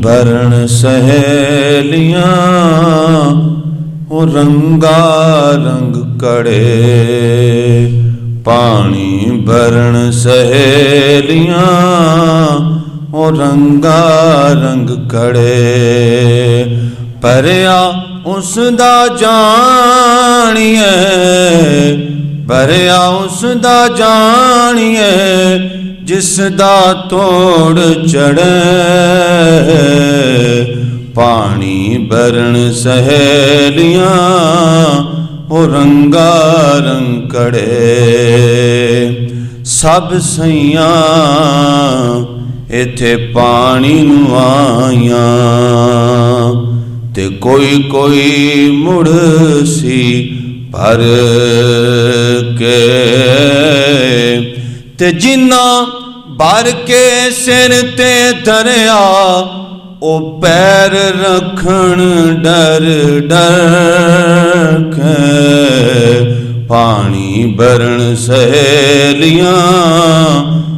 भरण सहेलियां हो रंगा रंग कड़े। पानी भरण सहेलियां हो रंगा रंग कड़े। भरिया उसदा जानिए, भरिया उसदा जानिए जिसदा तोड़ चढ़े। पानी भरण सहेलियां हो रंगा रंग कड़े। सब सैयां इथे पानी नूं आईयां ते कोई कोई मुड़ सी भर के। ते जिन्ना भर के सिर ते धरिया ओ पैर रखण डर डर के। पानी भरण सहेलियां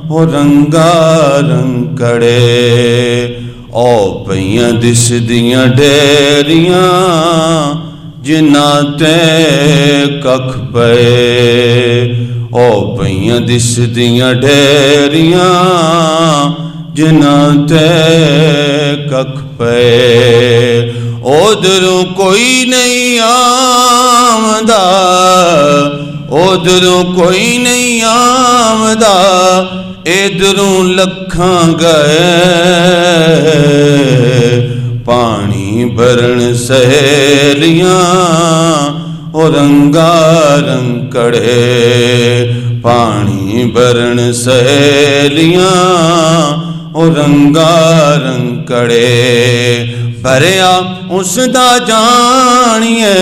हो रंगा रंग कड़े। ओ पईयां दिसदियां ढेरियां जिन्हां ते कख पए। ओ पईयां दिसदियां ढेरियां जिन्हां ते कख पए। उधरों कोई नहीं आमदा, उधरों कोई नहीं आमदा, इधरों लखां गए। पानी भरण सहेलियां हो रंगा रंग कड़े। पानी भरण सहेलियां हो रंगा रंग कड़े। भरिया उसदा जानिए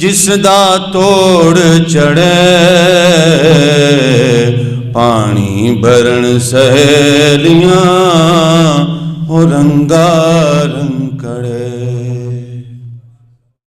जिसदा तोड़ चढ़े। पानी भरण सहेलियां हो रंगा रंग कड़े।